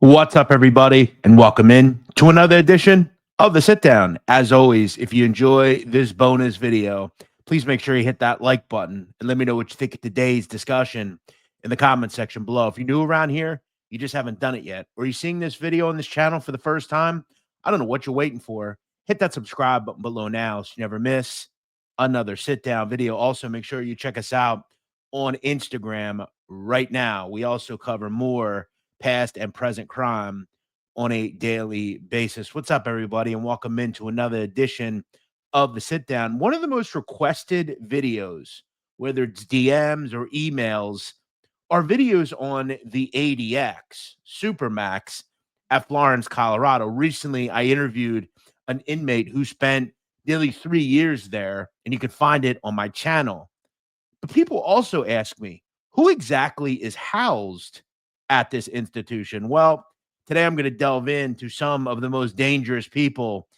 What's up, everybody, and welcome in to another edition of the Sit Down. As always, if you enjoy this bonus video, please make sure you hit that like button and let me know what you think of today's discussion in the comment section below. If you're new around here, you just haven't done it yet, or you're seeing this video on this channel for the first time, I don't know what you're waiting for. Hit that subscribe button below now so you never miss another Sit Down video. Also, make sure you check us out on Instagram right now. We also cover more past and present crime on a daily basis. What's up, everybody, and welcome into another edition of the Sit Down. One of the most requested videos, whether it's DMs or emails, are videos on the ADX Supermax at Florence, Colorado. Recently, I interviewed an inmate who spent nearly 3 years there, and you can find it on my channel. But people also ask me, who exactly is housed at this institution? Well, today I'm going to delve into some of the most dangerous people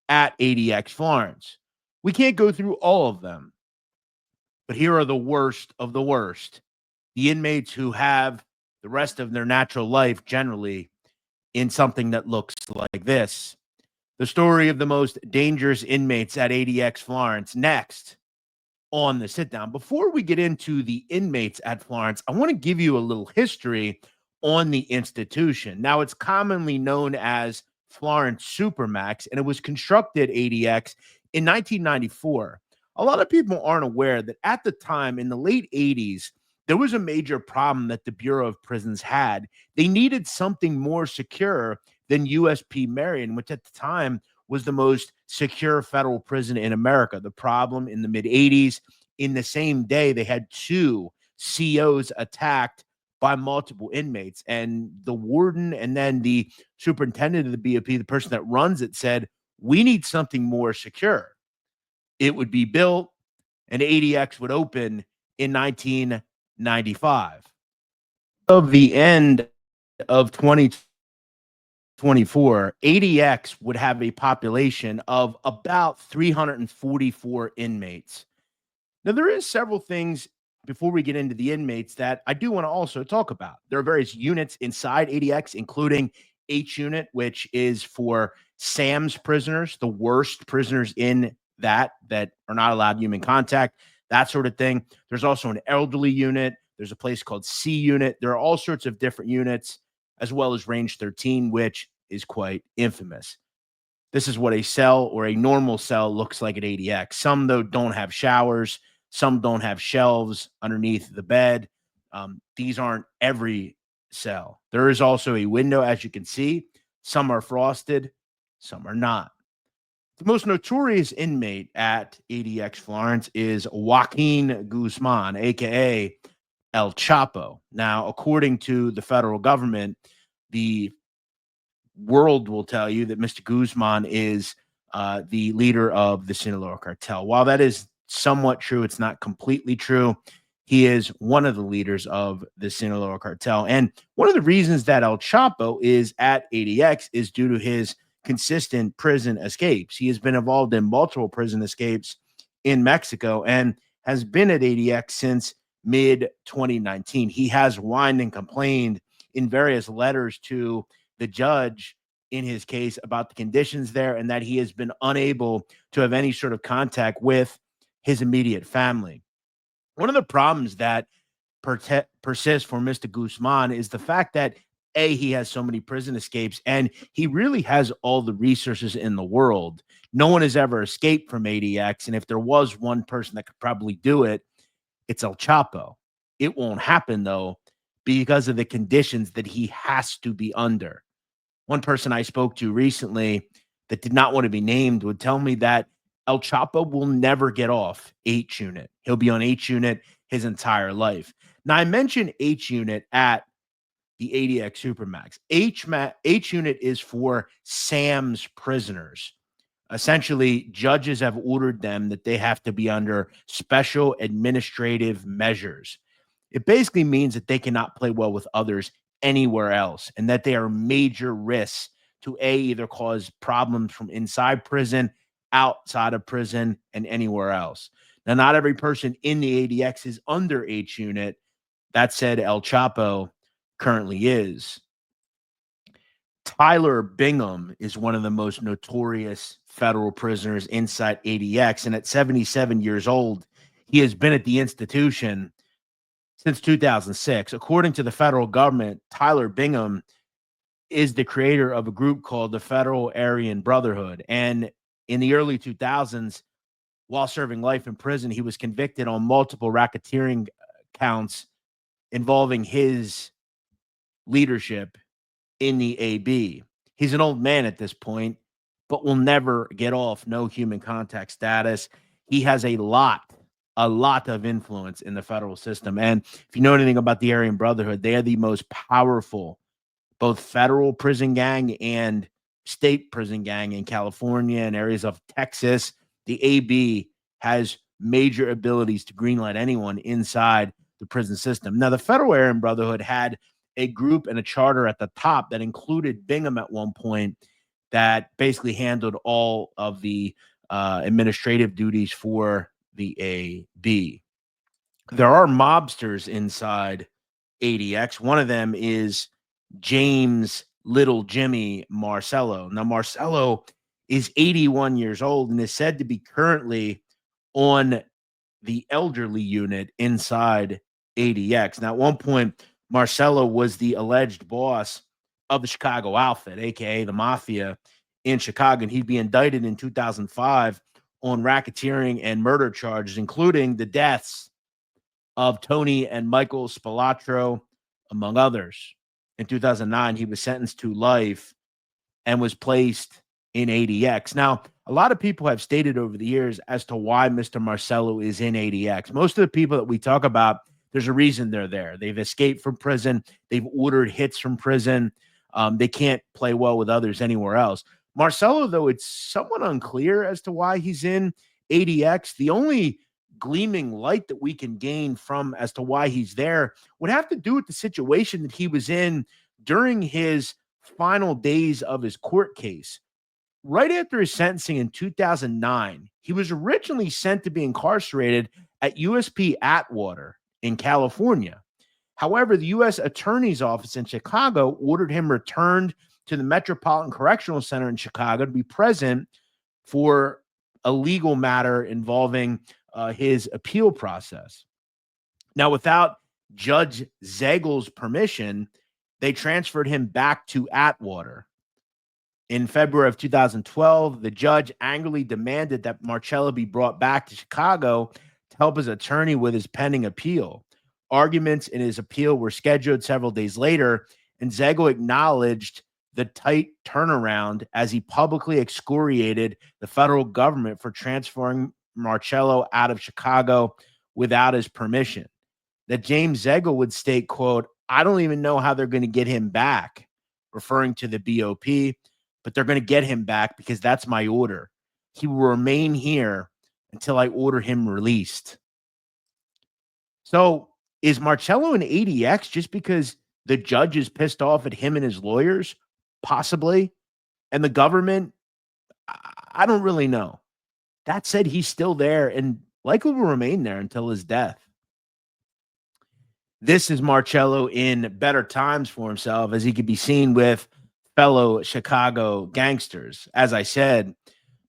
at ADX Florence. We can't go through all of them, but here are the worst of the worst. The inmates who have the rest of their natural life generally in something that looks like this. The story of the most dangerous inmates at ADX Florence next on the Sit Down. Before we get into the inmates at Florence, I want to give you a little history on the institution. Now, it's commonly known as Florence Supermax, and it was constructed ADX in 1994. A lot of people aren't aware that at the time, in the late 80s, there was a major problem that the Bureau of Prisons had. They needed something more secure than USP Marion, which at the time was the most secure federal prison in America. The problem in the mid 80s, in the same day, they had two COs attacked by multiple inmates. And the warden and then the superintendent of the BOP, the person that runs it, said, we need something more secure. It would be built and ADX would open in 1995. Of the end of 2024, ADX would have a population of about 344 inmates. Now, there is several things before we get into the inmates that I do want to also talk about. There are various units inside ADX, including H unit, which is for SAM's prisoners, the worst prisoners in that are not allowed human contact, that sort of thing. There's also an elderly unit. There's a place called C unit. There are all sorts of different units, as well as range 13, which is quite infamous. This is what a cell or a normal cell looks like at ADX. Some, though, don't have showers. Some don't have shelves underneath the bed. These aren't every cell. There is also a window, as you can see. Some are frosted, some are not. The most notorious inmate at ADX Florence is Joaquin Guzman, a.k.a. El Chapo. Now, according to the federal government, the world will tell you that Mr. Guzman is the leader of the Sinaloa cartel. While that is somewhat true, it's not completely true. He is one of the leaders of the Sinaloa cartel. And one of the reasons that El Chapo is at ADX is due to his consistent prison escapes. He has been involved in multiple prison escapes in Mexico and has been at ADX since mid-2019. He has whined and complained in various letters to the judge in his case about the conditions there and that he has been unable to have any sort of contact with his immediate family. One of the problems that persists for Mr. Guzman is the fact that he has so many prison escapes and he really has all the resources in the world. No one has ever escaped from ADX, and if there was one person that could probably do it, it's El Chapo. It won't happen, though, because of the conditions that he has to be under. One person I spoke to recently that did not want to be named would tell me that El Chapo will never get off H unit. He'll be on H unit his entire life. Now, I mentioned H unit at the ADX Supermax. H unit is for SAM's prisoners. Essentially, judges have ordered them that they have to be under special administrative measures. It basically means that they cannot play well with others anywhere else and that they are major risks to either cause problems from inside prison, outside of prison, and anywhere else. Now, not every person in the ADX is under H unit. That said, El Chapo currently is. Tyler Bingham is one of the most notorious federal prisoners inside ADX. And at 77 years old, he has been at the institution since 2006. According to the federal government, Tyler Bingham is the creator of a group called the Federal Aryan Brotherhood. And in the early 2000s, while serving life in prison, he was convicted on multiple racketeering counts involving his leadership in the AB. He's an old man at this point, but will never get off no human contact status. He has a lot of influence in the federal system. And if you know anything about the Aryan Brotherhood, they are the most powerful, both federal prison gang and state prison gang in California and areas of Texas. The AB has major abilities to greenlight anyone inside the prison system. Now, the Federal Aryan Brotherhood had a group and a charter at the top that included Bingham at one point that basically handled all of the administrative duties for the AB. There are mobsters inside ADX. One of them is James Little Jimmy Marcello. Now, Marcello is 81 years old and is said to be currently on the elderly unit inside ADX. Now, at one point, Marcello was the alleged boss of the Chicago outfit, aka the Mafia in Chicago, and he'd be indicted in 2005 on racketeering and murder charges, including the deaths of Tony and Michael Spilatro, among others. In 2009, he was sentenced to life and was placed in ADX. Now, a lot of people have stated over the years as to why Mr. Marcello is in ADX. Most of the people that we talk about, there's a reason they're there. They've escaped from prison. They've ordered hits from prison. They can't play well with others anywhere else. Marcello, though, it's somewhat unclear as to why he's in ADX. The only gleaming light that we can gain from as to why he's there would have to do with the situation that he was in during his final days of his court case. Right after his sentencing in 2009, he was originally sent to be incarcerated at USP Atwater in California. However, the U.S. Attorney's Office in Chicago ordered him returned to the Metropolitan Correctional Center in Chicago to be present for a legal matter involving his appeal process. Now, without Judge Zegel's permission, they transferred him back to Atwater. In February of 2012, the judge angrily demanded that Marcello be brought back to Chicago to help his attorney with his pending appeal. Arguments in his appeal were scheduled several days later, and Zegel acknowledged the tight turnaround as he publicly excoriated the federal government for transferring Marcello out of Chicago without his permission. That James Zegel would state, quote, "I don't even know how they're going to get him back," referring to the BOP, "but they're going to get him back because that's my order. He will remain here until I order him released." So is Marcello in ADX just because the judge is pissed off at him and his lawyers? Possibly. And the government? I don't really know. That said, he's still there and likely will remain there until his death. This is Marcello in better times for himself, as he could be seen with fellow Chicago gangsters. As I said,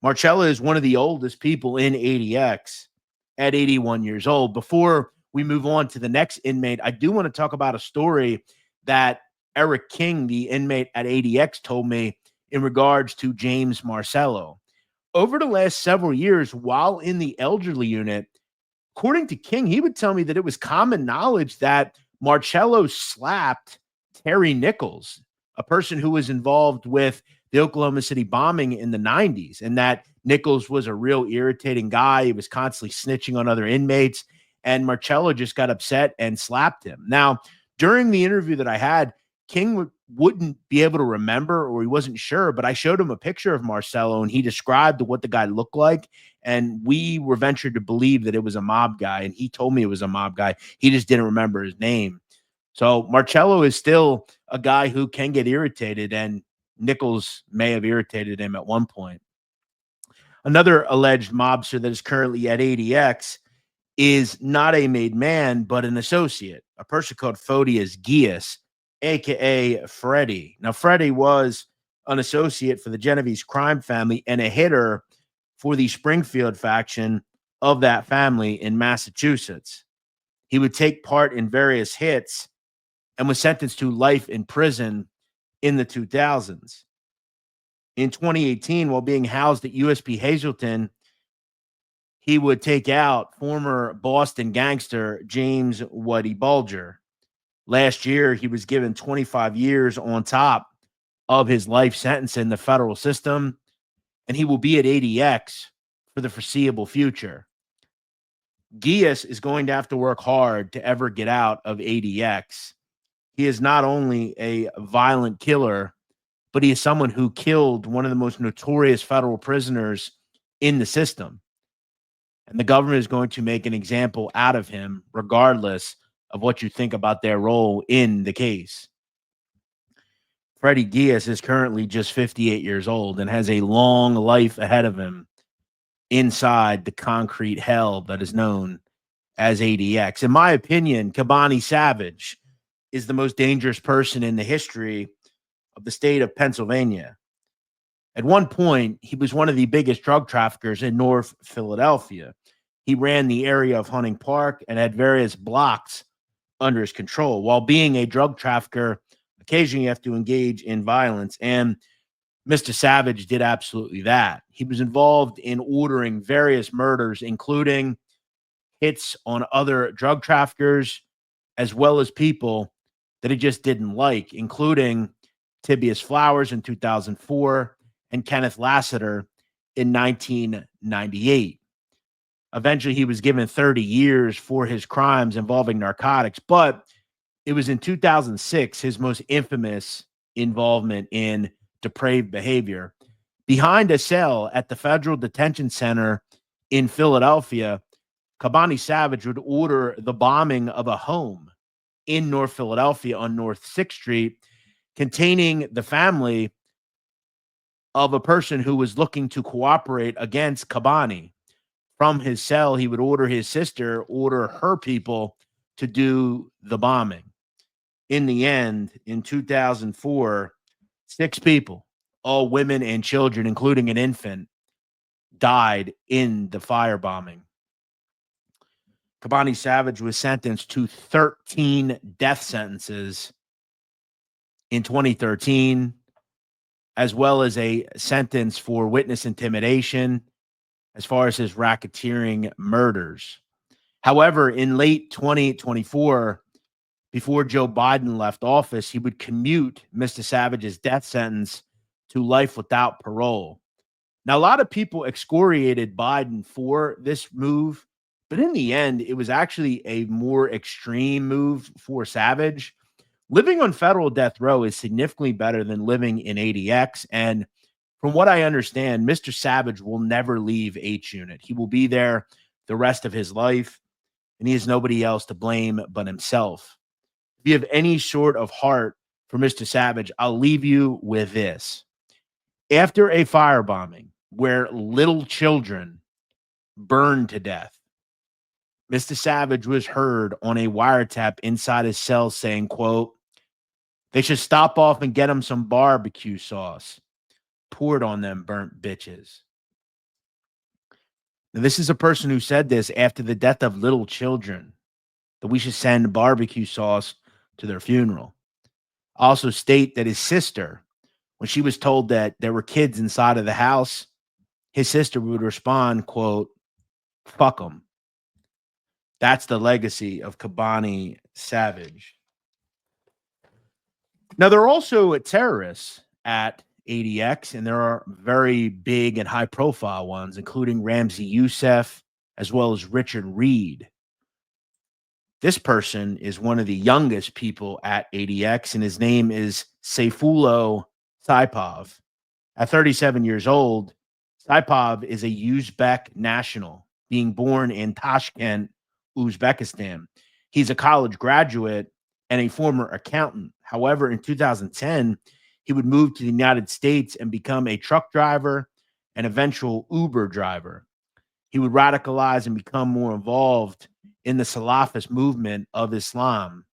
Marcello is one of the oldest people in ADX at 81 years old. Before we move on to the next inmate, I do want to talk about a story that Eric King, the inmate at ADX, told me in regards to James Marcello. Over the last several years, while in the elderly unit, according to King, he would tell me that it was common knowledge that Marcello slapped Terry Nichols, a person who was involved with the Oklahoma City bombing in the 90s, and that Nichols was a real irritating guy. He was constantly snitching on other inmates, and Marcello just got upset and slapped him. Now, during the interview that I had, King wouldn't be able to remember, or he wasn't sure, but I showed him a picture of Marcello and he described what the guy looked like. And we were ventured to believe that it was a mob guy. And he told me it was a mob guy. He just didn't remember his name. So Marcello is still a guy who can get irritated, and Nichols may have irritated him at one point. Another alleged mobster that is currently at ADX is not a made man, but an associate, a person called Geas. aka Freddy. Now, Freddy was an associate for the Genovese crime family and a hitter for the Springfield faction of that family in Massachusetts. He would take part in various hits and was sentenced to life in prison in the 2000s. In 2018, while being housed at USP Hazleton, he would take out former Boston gangster James Woody Bulger. Last year, he was given 25 years on top of his life sentence in the federal system, and he will be at ADX for the foreseeable future. Geas is going to have to work hard to ever get out of ADX. He is not only a violent killer, but he is someone who killed one of the most notorious federal prisoners in the system. And the government is going to make an example out of him, regardless of what you think about their role in the case. Freddy Geas is currently just 58 years old and has a long life ahead of him inside the concrete hell that is known as ADX. In my opinion, Kabani Savage is the most dangerous person in the history of the state of Pennsylvania. At one point, he was one of the biggest drug traffickers in North Philadelphia. He ran the area of Hunting Park and had various blocks under his control. While being a drug trafficker, occasionally you have to engage in violence, and Mr. Savage did absolutely that. He was involved in ordering various murders, including hits on other drug traffickers, as well as people that he just didn't like, including Tibius Flowers in 2004 and Kenneth Lassiter in 1998. Eventually, he was given 30 years for his crimes involving narcotics, but it was in 2006, his most infamous involvement in depraved behavior. Behind a cell at the Federal Detention Center in Philadelphia, Kabani Savage would order the bombing of a home in North Philadelphia on North 6th Street, containing the family of a person who was looking to cooperate against Kabani. From his cell, he would order his sister, order her people to do the bombing. In the end, in 2004, 6 people, all women and children, including an infant, died in the firebombing. Kabani Savage was sentenced to 13 death sentences in 2013, as well as a sentence for witness intimidation as far as his racketeering murders. However, in late 2024, before Joe Biden left office, he would commute Mr. Savage's death sentence to life without parole. Now, a lot of people excoriated Biden for this move, but in the end, it was actually a more extreme move for Savage. Living on federal death row is significantly better than living in ADX. And from what I understand, Mr. Savage will never leave H Unit. He will be there the rest of his life, and he has nobody else to blame but himself. If you have any sort of heart for Mr. Savage, I'll leave you with this. After a firebombing where little children burned to death, Mr. Savage was heard on a wiretap inside his cell saying, quote, "They should stop off and get him some barbecue sauce. Poured on them burnt bitches." Now, this is a person who said this after the death of little children, that we should send barbecue sauce to their funeral. Also state that his sister, when she was told that there were kids inside of the house, his sister would respond, quote, "Fuck them." That's the legacy of Kabani Savage. Now, there are also terrorists at ADX, and there are very big and high-profile ones, including Ramzi Youssef, as well as Richard Reed. This person is one of the youngest people at ADX, and his name is Sayfullo Saipov. At 37 years old, Saipov is a Uzbek national, being born in Tashkent, Uzbekistan. He's a college graduate and a former accountant. However, in 2010, he would move to the United States and become a truck driver and eventual Uber driver. He would radicalize and become more involved in the Salafist movement of Islam.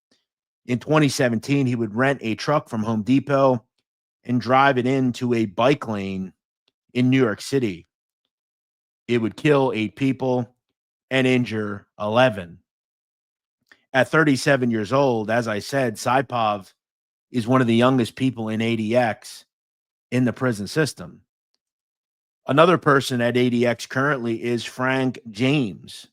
In 2017, he would rent a truck from Home Depot and drive it into a bike lane in New York City. It would kill 8 people and injure 11. At 37 years old, as I said, Saipov is one of the youngest people in ADX in the prison system. Another person at ADX currently is Frank James.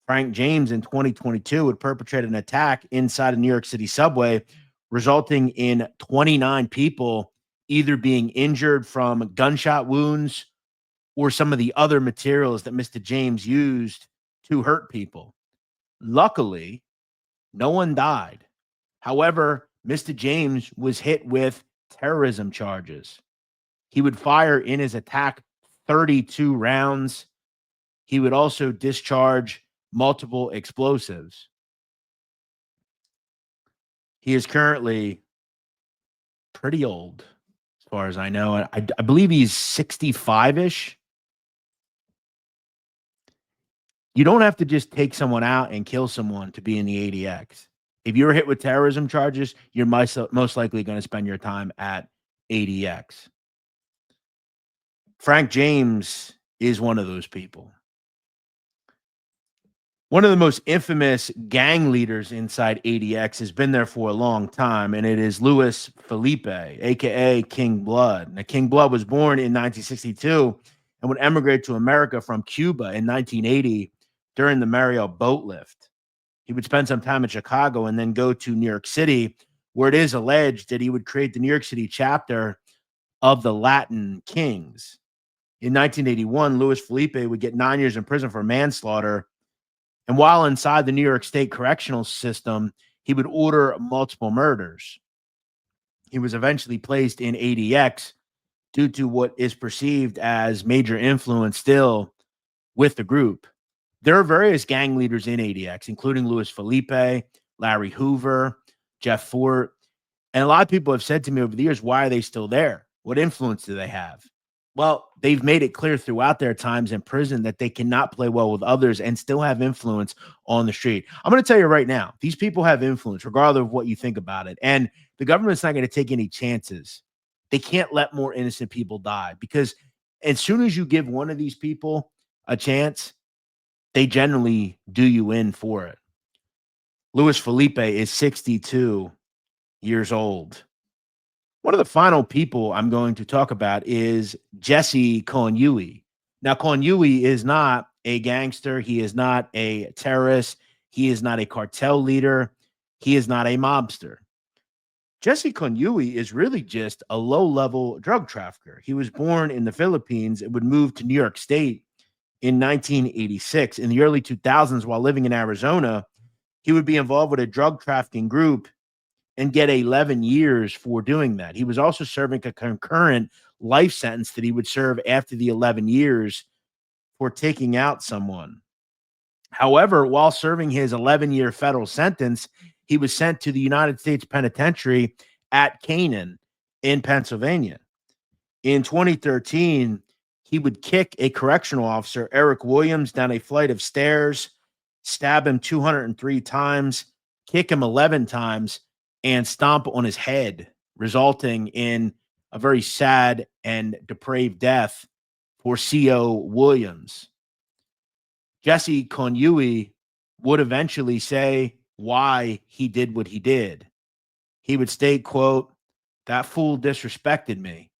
Frank James in 2022 would perpetrate an attack inside a New York City subway, resulting in 29 people either being injured from gunshot wounds or some of the other materials that Mr. James used to hurt people. Luckily, no one died. However, Mr. James was hit with terrorism charges. He would fire in his attack 32 rounds. He would also discharge multiple explosives. He is currently pretty old, as far as I know. I believe he's 65-ish. You don't have to just take someone out and kill someone to be in the ADX. If you're hit with terrorism charges, you're most likely going to spend your time at ADX. Frank James is one of those people. One of the most infamous gang leaders inside ADX has been there for a long time, and it is Luis Felipe, a.k.a. King Blood. Now, King Blood was born in 1962 and would emigrate to America from Cuba in 1980 during the Mariel boat lift. He would spend some time in Chicago and then go to New York City, where it is alleged that he would create the New York City chapter of the Latin Kings. In 1981, Luis Felipe would get 9 years in prison for manslaughter. And while inside the New York State correctional system, he would order multiple murders. He was eventually placed in ADX due to what is perceived as major influence still with the group. There are various gang leaders in ADX, including Luis Felipe, Larry Hoover, Jeff Fort. And a lot of people have said to me over the years, why are they still there? What influence do they have? Well, they've made it clear throughout their times in prison that they cannot play well with others and still have influence on the street. I'm going to tell you right now, these people have influence, regardless of what you think about it. And the government's not going to take any chances. They can't let more innocent people die, because as soon as you give one of these people a chance, they generally do you in for it. Luis Felipe is 62 years old. One of the final people I'm going to talk about is Jesse Konyui. Now, Konyui is not a gangster. He is not a terrorist. He is not a cartel leader. He is not a mobster. Jesse Konyui is really just a low-level drug trafficker. He was born in the Philippines and would move to New York State in 1986. In the early 2000s, while living in Arizona, he would be involved with a drug trafficking group and get 11 years for doing that. He was also serving a concurrent life sentence that he would serve after the 11 years for taking out someone. However, while serving his 11-year federal sentence, he was sent to the United States Penitentiary at Canaan in Pennsylvania. In 2013, he would kick a correctional officer, Eric Williams, down a flight of stairs, stab him 203 times, kick him 11 times, and stomp on his head, resulting in a very sad and depraved death for C.O. Williams. Jesse Konyui would eventually say why he did what he did. He would state, quote, "That fool disrespected me."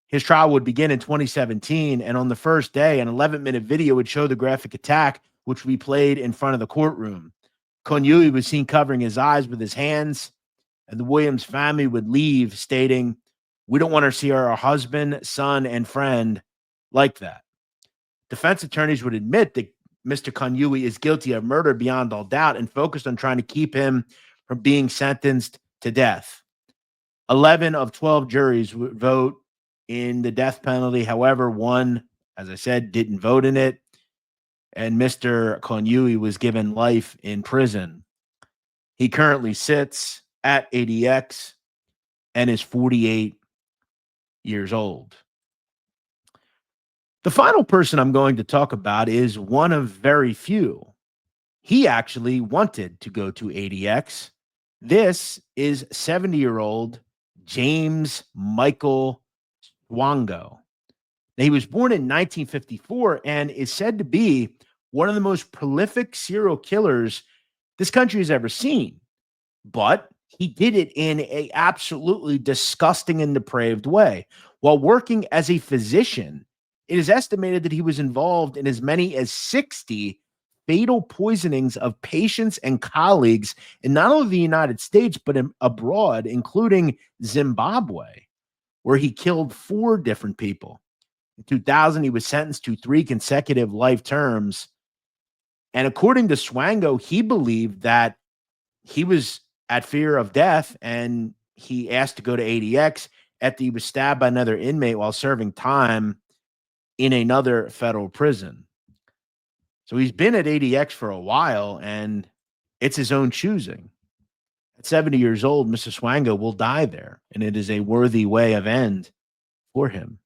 His trial would begin in 2017, and on the first day, an 11-minute video would show the graphic attack, which we played in front of the courtroom. Konyui was seen covering his eyes with his hands, and the Williams family would leave, stating, "We don't want to see our husband, son, and friend like that." Defense attorneys would admit that Mr. Konyui is guilty of murder beyond all doubt and focused on trying to keep him from being sentenced to death. 11 of 12 juries would vote in the death penalty. However, one, as I said, didn't vote in it, and Mr. Konyui was given life in prison. He currently sits at ADX and is 48 years old. The final person I'm going to talk about is one of very few. He actually wanted to go to ADX. This is 70-year-old James Michael Swango. Now, he was born in 1954 and is said to be one of the most prolific serial killers this country has ever seen. But he did it in a absolutely disgusting and depraved way. While working as a physician, it is estimated that he was involved in as many as 60 fatal poisonings of patients and colleagues in not only the United States, but abroad, including Zimbabwe, where he killed 4 different people. In 2000, he was sentenced to 3 consecutive life terms. And according to Swango, he believed that he was at fear of death, and he asked to go to ADX after he was stabbed by another inmate while serving time in another federal prison. So he's been at ADX for a while, and it's his own choosing. At 70 years old, Mr. Swango will die there, and it is a worthy way of end for him.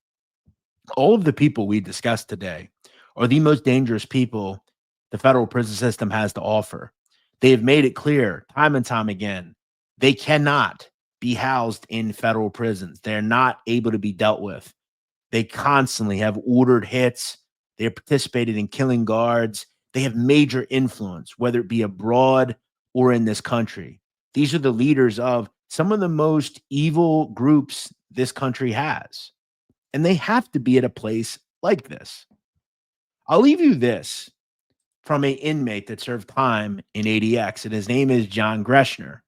All of the people we discussed today are the most dangerous people the federal prison system has to offer. They have made it clear time and time again, they cannot be housed in federal prisons. They're not able to be dealt with. They constantly have ordered hits. They have participated in killing guards. They have major influence, whether it be abroad or in this country. These are the leaders of some of the most evil groups this country has. And they have to be at a place like this. I'll leave you this from an inmate that served time in ADX, and his name is John Greshner.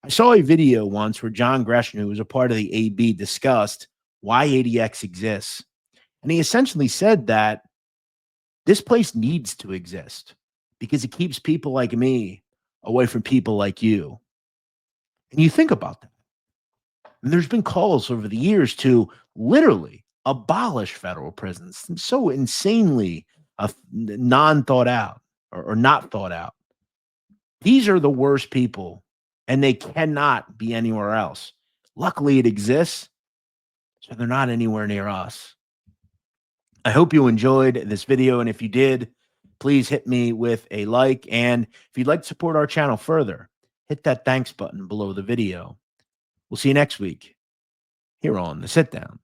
I saw a video once where John Greshner, who was a part of the AB, discussed why ADX exists. And he essentially said that this place needs to exist because it keeps people like me away from people like you. And you think about that. And there's been calls over the years to literally abolish federal prisons. It's so insanely non-thought out or not thought out. These are the worst people, and they cannot be anywhere else. Luckily, it exists, so they're not anywhere near us. I hope you enjoyed this video, and if you did, please hit me with a like. And if you'd like to support our channel further, hit that thanks button below the video. We'll see you next week here on The Sit Down.